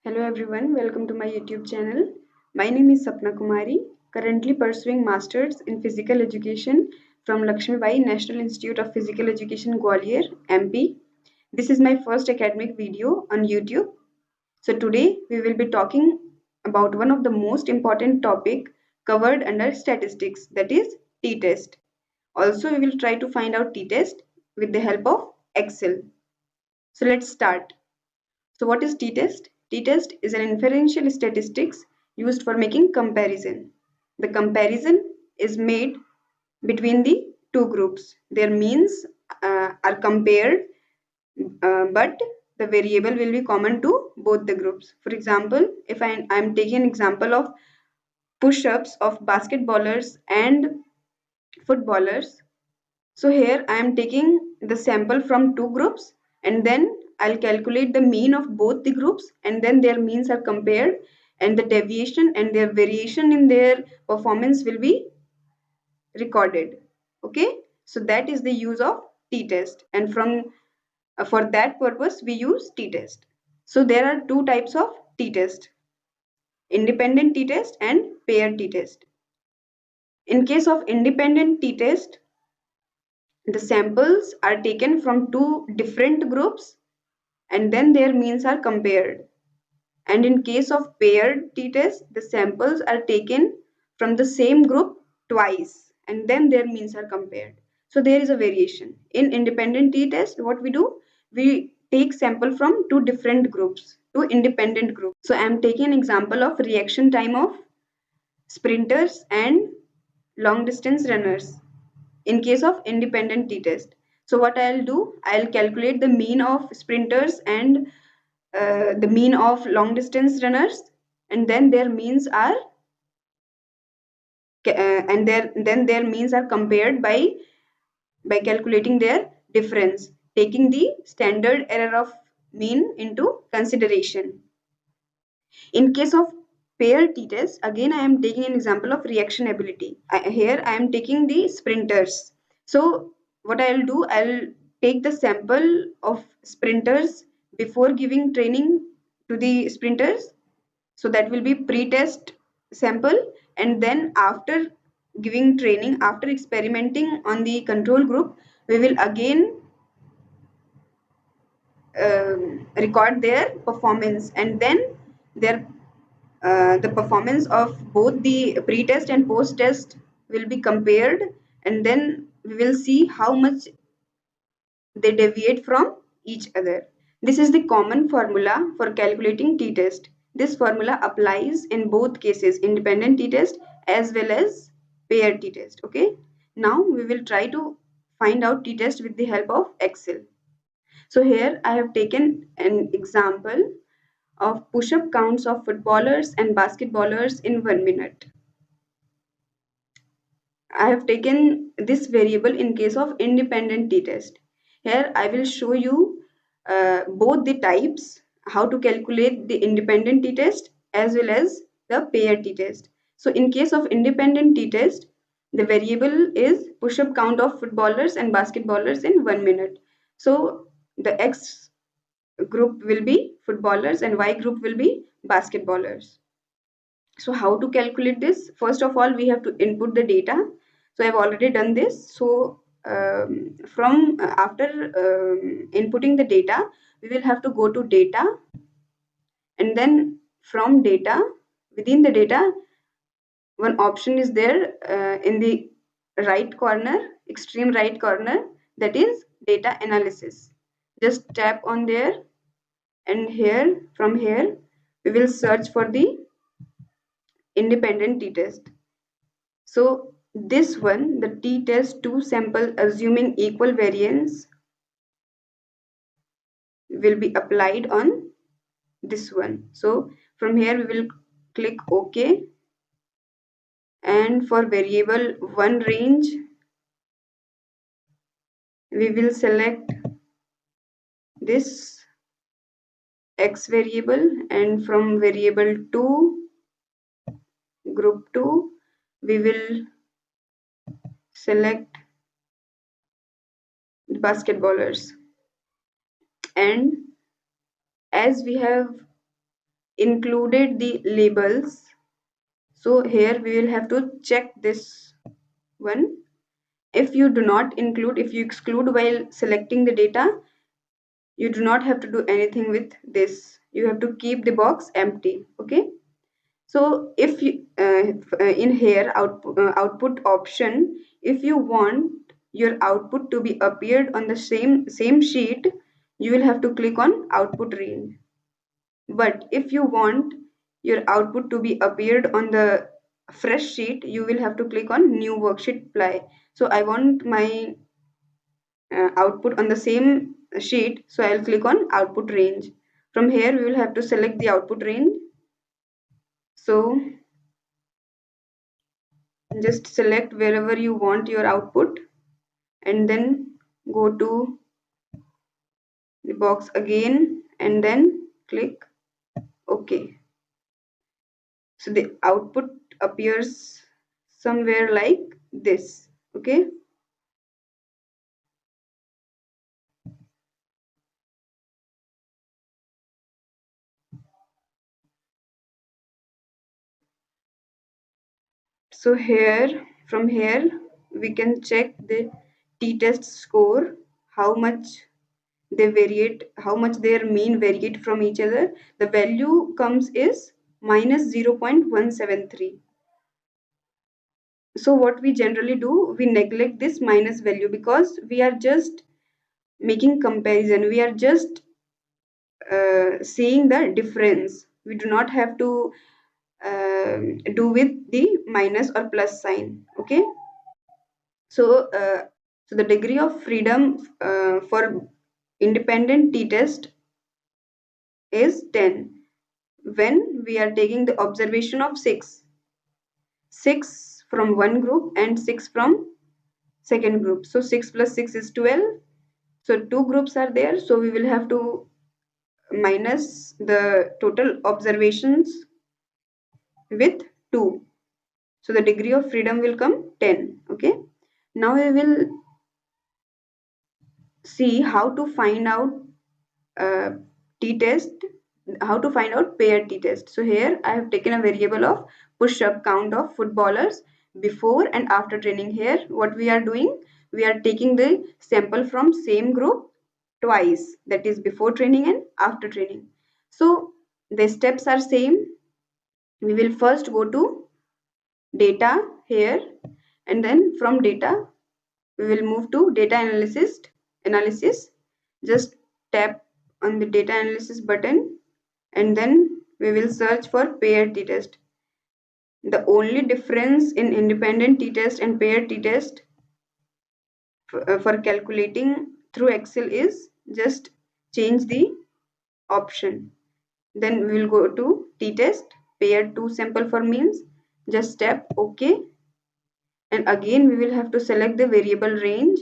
Hello everyone, welcome to my YouTube channel. My name is Sapna Kumari, currently pursuing Masters in Physical Education from Lakshmi Bai National Institute of Physical Education Gwalior, MP. This is my first academic video on YouTube. So today we will be talking about one of the most important topic covered under statistics, that is t-test. Also we will try to find out t-test with the help of Excel. So let's start. So what is t-test? T-test is an inferential statistics used for making comparison. The comparison is made between the two groups. Their means are compared, but the variable will be common to both the groups. For example, if I am taking an example of push-ups of basketballers and footballers, so here I am taking the sample from two groups and then I'll calculate the mean of both the groups and then their means are compared and the deviation and their variation in their performance will be recorded. Okay, so that is the use of t-test, and from for that purpose we use t-test. So there are two types of t-test: independent t-test and paired t-test. In case of independent t-test, the samples are taken from two different groups and then their means are compared. And in case of paired t-test, the samples are taken from the same group twice and then their means are compared. So there is a variation. In independent t-test, what we do? We take sample from two different groups, two independent groups. So I am taking an example of reaction time of sprinters and long distance runners in case of independent t-test. So what I'll do, I'll calculate the mean of sprinters and the mean of long distance runners, and then their means are then their means are compared by calculating their difference, taking the standard error of mean into consideration. In case of paired t-test, again I am taking an example of reaction ability. Here I am taking the sprinters. So what I'll do, I'll take the sample of sprinters before giving training to the sprinters. So that will be pre-test sample, and then after giving training, after experimenting on the control group, we will again record their performance, and then their the performance of both the pre-test and post-test will be compared, and then we will see how much they deviate from each other. This is the common formula for calculating t-test. This formula applies in both cases, independent t-test as well as paired t-test. Okay. Now we will try to find out t-test with the help of Excel. So here I have taken an example of push-up counts of footballers and basketballers in 1 minute. I have taken this variable in case of independent t-test. Here I will show you both the types, how to calculate the independent t-test as well as the paired t-test. So in case of independent t-test, the variable is push-up count of footballers and basketballers in 1 minute. So the X group will be footballers and Y group will be basketballers. So how to calculate this? First of all, we have to input the data. So I've already done this. So from after inputting the data, we will have to go to data, and then from data, within the data, one option is there in the right corner, extreme right corner, that is data analysis. Just tap on there, and here from here we will search for the independent t-test. So this one, the t-test 2 sample assuming equal variance, will be applied on this one. So from here we will click OK, and for variable 1 range we will select this X variable, and from variable 2, group 2, we will select the basketballers. And as we have included the labels. So here we will have to check this one. If you do not include, if you exclude while selecting the data, you do not have to do anything with this. You have to keep the box empty. Okay. So if you in here output option, if you want your output to be appeared on the same sheet, you will have to click on output range. But if you want your output to be appeared on the fresh sheet, you will have to click on new worksheet apply. So I want my output on the same sheet, so I'll click on output range. From here we will have to select the output range. So just select wherever you want your output and then go to the box again and then click OK. So the output appears somewhere like this. Okay. So here, from here, we can check the t-test score, how much they variate, how much their mean variate from each other. The value comes is minus 0.173. So what we generally do, we neglect this minus value because we are just making comparison. We are just seeing the difference. We do not have to do with the minus or plus sign. Okay. So, so the degree of freedom for independent t-test is 10 when we are taking the observation of 6 from one group and 6 from second group. So 6 plus 6 is 12. So two groups are there. So we will have to minus the total observations with 2. So the degree of freedom will come 10. Okay. Now we will see how to find out uh, t-test, how to find out paired t-test. So here I have taken a variable of push-up count of footballers before and after training. Here what we are doing, we are taking the sample from same group twice, that is before training and after training. So the steps are same. We will first go to data here, and then from data we will move to data analysis. Just tap on the data analysis button and then we will search for paired t-test. The only difference in independent t-test and paired t-test for calculating through Excel is just change the option. Then we will go to t-test paired to sample for means. Just tap OK, and again we will have to select the variable range.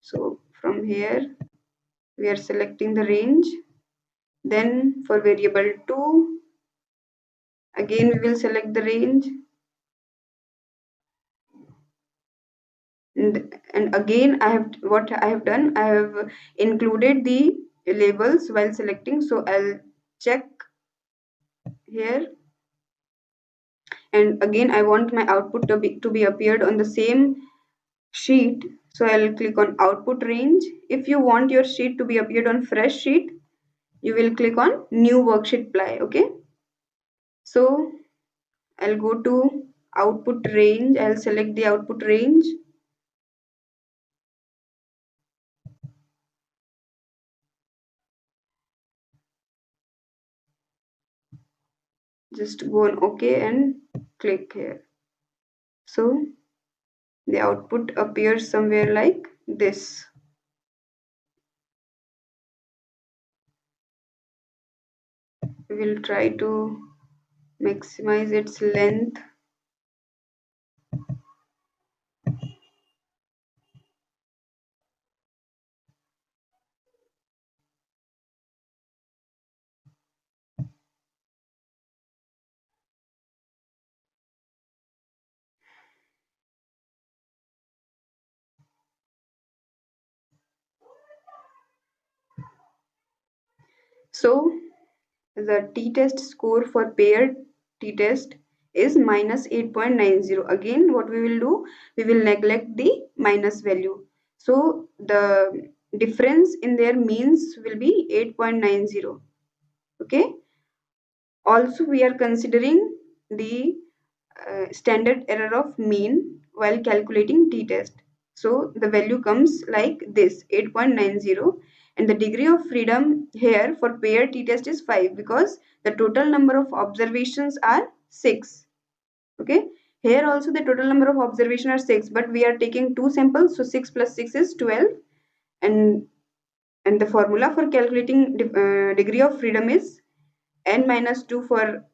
So from here we are selecting the range. Then for variable 2, again we will select the range. And again what I have done, I have included the labels while selecting. So I'll check here. And again I want my output to be appeared on the same sheet. So I'll click on output range. If you want your sheet to be appeared on fresh sheet, you will click on new worksheet apply. Okay. So I'll go to output range. I'll select the output range. Just go on OK and click here. So the output appears somewhere like this. We will try to maximize its length. So the t-test score for paired t-test is minus 8.90. Again, what we will do, we will neglect the minus value. So the difference in their means will be 8.90. Okay. Also, we are considering the standard error of mean while calculating t-test. So the value comes like this, 8.90, and the degree of freedom here for paired t-test is 5 because the total number of observations are 6. Okay, here also the total number of observations are 6, but we are taking 2 samples, so 6 plus 6 is 12, and the formula for calculating degree of freedom is n minus 2 for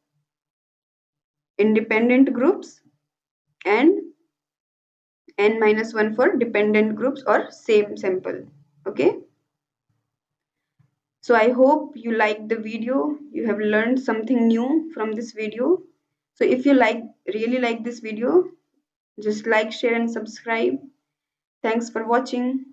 independent groups and n minus 1 for dependent groups or same sample. Okay, so I hope you liked the video, you have learned something new from this video. So if you really like this video, just like, share and subscribe. Thanks for watching.